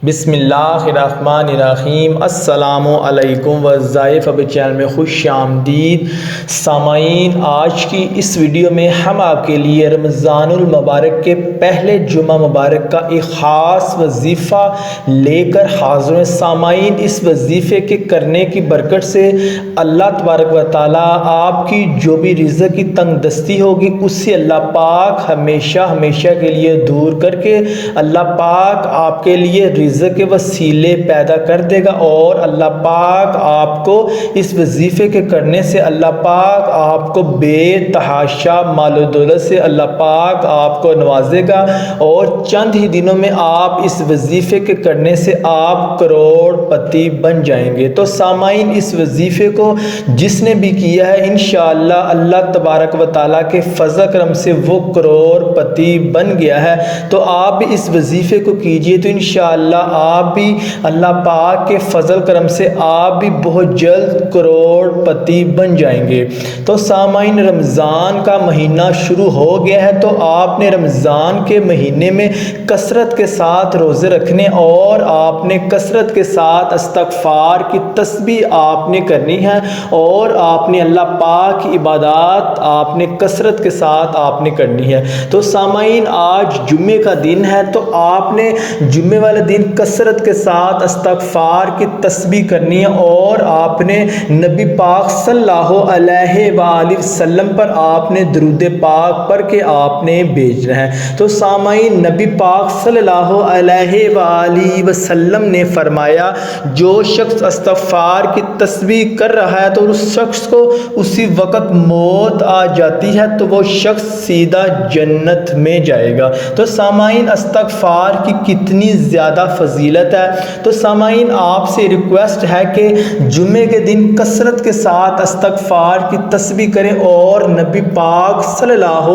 بسم اللہ الرحمن الرحیم۔ السلام علیکم وظائف اب چینل میں خوش آمدید سامعین۔ آج کی اس ویڈیو میں ہم آپ کے لیے رمضان المبارک کے پہلے جمعہ مبارک کا ایک خاص وظیفہ لے کر حاضر ہیں۔ سامعین، اس وظیفے کے کرنے کی برکت سے اللہ تبارک و تعالیٰ آپ کی جو بھی رزق کی تنگ دستی ہوگی اس سے اللہ پاک ہمیشہ کے لیے دور کر کے اللہ پاک آپ کے لیے رزق کے وسیلے پیدا کر دے گا، اور اللہ پاک آپ کو اس وظیفے کے کرنے سے اللہ پاک آپ کو بے تحاشا مال و دولت سے اللہ پاک آپ کو نوازے گا، اور چند ہی دنوں میں آپ اس وظیفے کے کرنے سے آپ کروڑ پتی بن جائیں گے۔ تو سامعین، اس وظیفے کو جس نے بھی کیا ہے انشاءاللہ اللہ تبارک و تعالیٰ کے فضل کرم سے وہ کروڑ پتی بن گیا ہے۔ تو آپ بھی اس وظیفے کو کیجئے تو انشاءاللہ آپ بھی اللہ پاک کے فضل کرم سے آپ بھی بہت جلد کروڑ پتی بن جائیں گے۔ تو سامعین، رمضان کا مہینہ شروع ہو گیا ہے، تو آپ نے رمضان کے مہینے میں کثرت کے ساتھ روزے رکھنے، اور آپ نے کثرت کے ساتھ استغفار کی تسبیح آپ نے کرنی ہے، اور آپ نے اللہ پاک کی عبادات آپ نے کثرت کے ساتھ آپ نے کرنی ہے۔ تو سامعین، آج جمعے کا دن ہے، تو آپ نے جمعے والے دن کثرت کے ساتھ استغفار کی تسبیح کرنی ہے، اور آپ نے نبی پاک صلی اللہ علیہ وآلہ وسلم پر آپ نے درود پاک پڑھ کے آپ نے بھیجنا ہے۔ تو سامعین، نبی پاک صلی اللہ علیہ وآلہ وسلم نے فرمایا، جو شخص استغفار کی تسبیح کر رہا ہے تو اس شخص کو اسی وقت موت آ جاتی ہے تو وہ شخص سیدھا جنت میں جائے گا۔ تو سامعین، استغفار کی کتنی زیادہ فضیلت ہے۔ تو سامعین، آپ سے ریکویسٹ ہے کہ جمعے کے دن کثرت کے ساتھ استغفار کی تسبیح کریں، اور نبی پاک صلی اللہ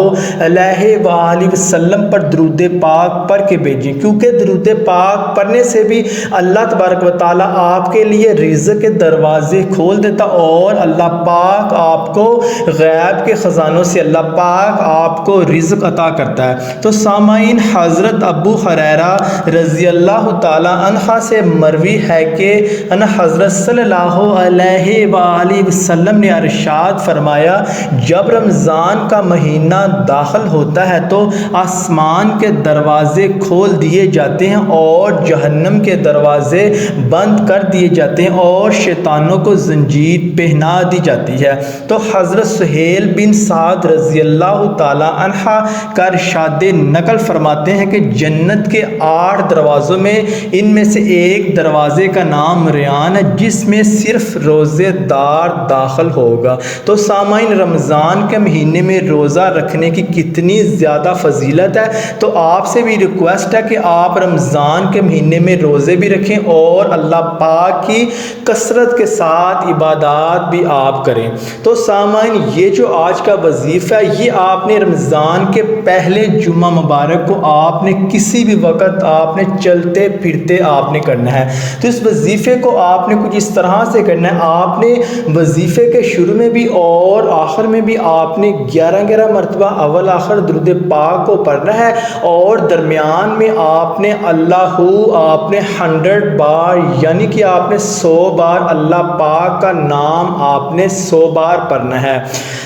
علیہ وآلہ وسلم پر درود پاک پڑھ کے بھیجیں، کیونکہ درود پاک پڑھنے سے بھی اللہ تبارک و تعالیٰ آپ کے لیے رزق کے دروازے کھول دیتا، اور اللہ پاک آپ کو غیب کے خزانوں سے اللہ پاک آپ کو رزق عطا کرتا ہے۔ تو سامعین، حضرت ابو ہریرہ رضی اللہ تعالیٰ عنہ سے مروی ہے کہ حضرت صلی اللہ علیہ وآلہ وسلم نے ارشاد فرمایا، جب رمضان کا مہینہ داخل ہوتا ہے تو آسمان کے دروازے کھول دیے جاتے ہیں، اور جہنم کے دروازے بند کر دیے جاتے ہیں، اور شیطانوں کو زنجیر پہنا دی جاتی ہے۔ تو حضرت سہیل بن سعد رضی اللہ تعالیٰ عنہ کا ارشاد نقل فرماتے ہیں کہ جنت کے 8 دروازوں میں ان میں سے ایک دروازے کا نام ریان ہے، جس میں صرف روزے دار داخل ہوگا۔ تو سامعین، رمضان کے مہینے میں روزہ رکھنے کی کتنی زیادہ فضیلت ہے۔ تو آپ سے بھی ریکویسٹ ہے کہ آپ رمضان کے مہینے میں روزے بھی رکھیں، اور اللہ پاک کی کثرت کے ساتھ عبادات بھی آپ کریں۔ تو سامعین، یہ جو آج کا وظیفہ ہے، یہ آپ نے رمضان کے پہلے جمعہ مبارک کو آپ نے کسی بھی وقت آپ نے چلتے پھرتے آپ نے کرنا ہے۔ تو اس وظیفے کو آپ نے کچھ اس طرح سے کرنا ہے، آپ نے وظیفے کے شروع میں بھی اور آخر میں بھی آپ نے 11 مرتبہ اول آخر درود پاک کو پڑھنا ہے، اور درمیان میں آپ نے اللہ آپ نے 100 بار یعنی کہ آپ نے 100 بار اللہ پاک کا نام آپ نے 100 بار پڑھنا ہے۔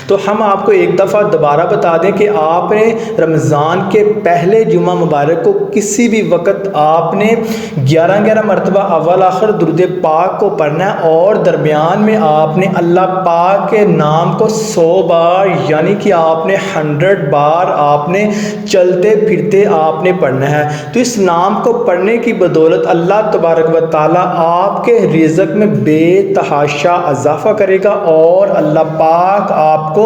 تو ہم آپ کو ایک دفعہ دوبارہ بتا دیں کہ آپ نے رمضان کے پہلے جمعہ مبارک کو کسی بھی وقت آپ نے 11 مرتبہ اول آخر درود پاک کو پڑھنا ہے، اور درمیان میں آپ نے اللہ پاک کے نام کو 100 بار یعنی کہ آپ نے 100 بار آپ نے چلتے پھرتے آپ نے پڑھنا ہے۔ تو اس نام کو پڑھنے کی بدولت اللہ تبارک و تعالیٰ آپ کے رزق میں بے تحاشا اضافہ کرے گا، اور اللہ پاک آپ کو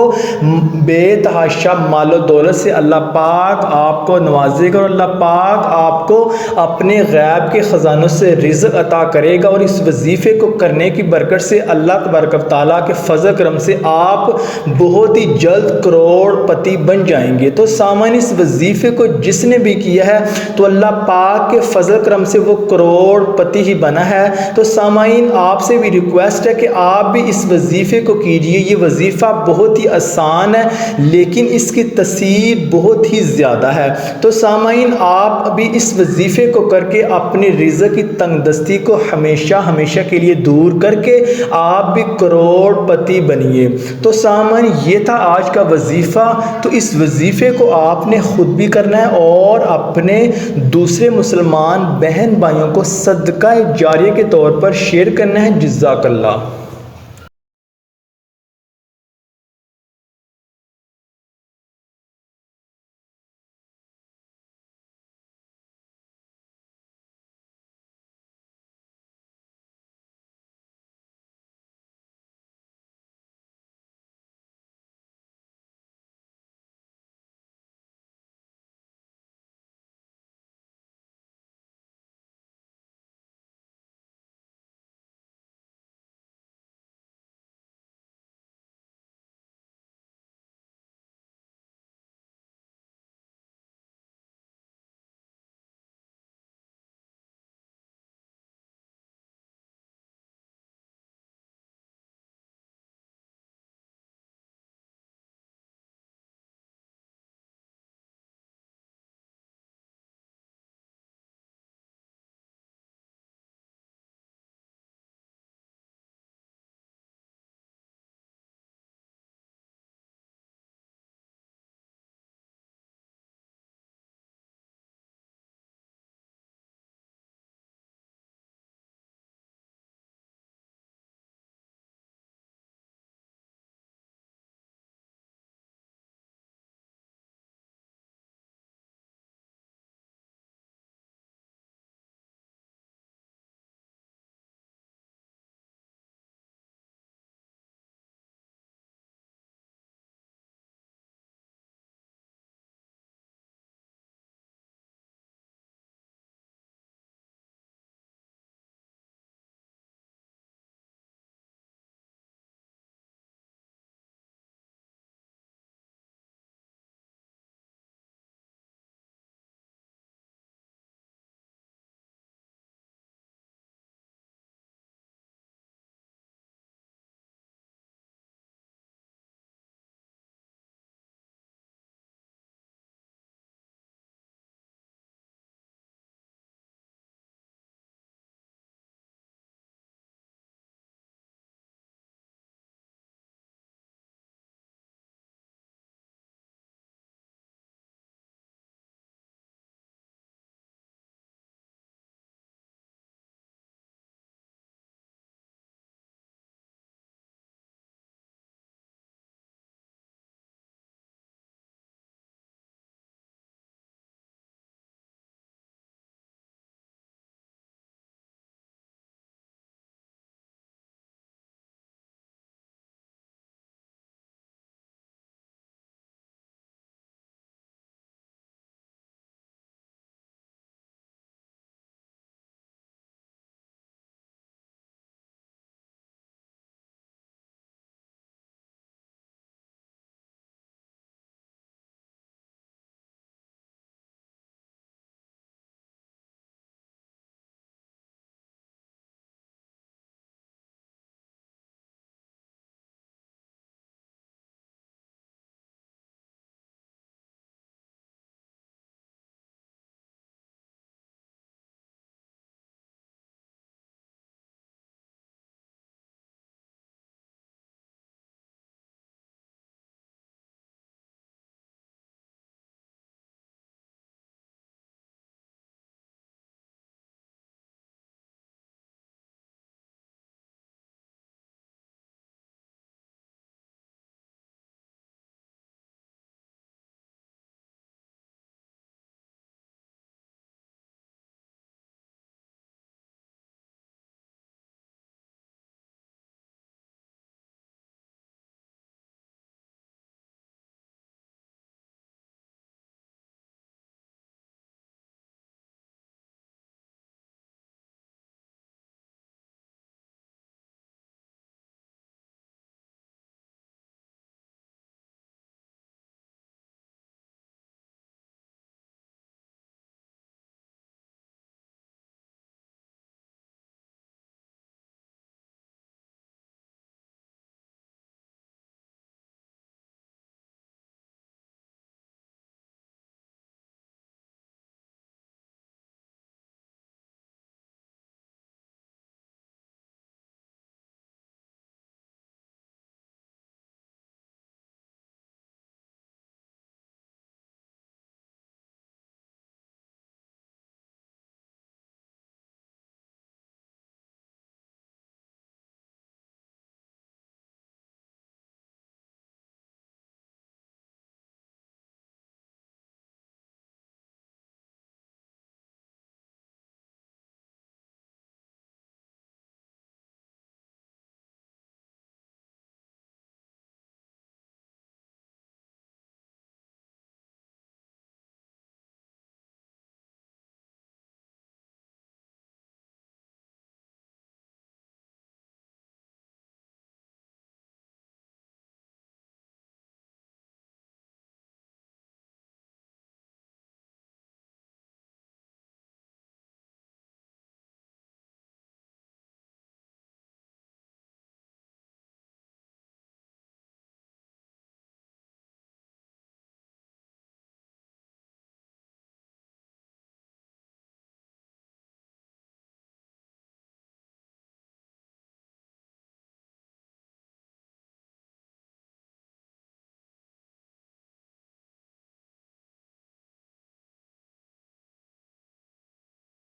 بے تحاشا مال و دولت سے اللہ پاک آپ کو نوازے گا، اور اللہ پاک آپ کو اپنے غیب کے خزانوں سے رزق عطا کرے گا، اور اس وظیفے کو کرنے کی برکت سے اللہ تبارک و تعالیٰ کے فضل کرم سے آپ بہت ہی جلد کروڑ پتی بن جائیں گے۔ تو سامعین، اس وظیفے کو جس نے بھی کیا ہے تو اللہ پاک کے فضل کرم سے وہ کروڑ پتی ہی بنا ہے۔ تو سامعین، آپ سے بھی ریکویسٹ ہے کہ آپ بھی اس وظیفے کو کیجئے۔ یہ وظیفہ بہت ہی آسان ہے، لیکن اس کی تاثیر بہت ہی زیادہ ہے۔ تو سامعین، آپ ابھی اس وظیفے کو کر کے کہ اپنی رزق کی تنگ دستی کو ہمیشہ ہمیشہ کے لیے دور کر کے آپ بھی کروڑ پتی بنیے۔ تو سامعین، یہ تھا آج کا وظیفہ۔ تو اس وظیفے کو آپ نے خود بھی کرنا ہے اور اپنے دوسرے مسلمان بہن بھائیوں کو صدقہ جاریہ کے طور پر شیئر کرنا ہے۔ جزاک اللہ۔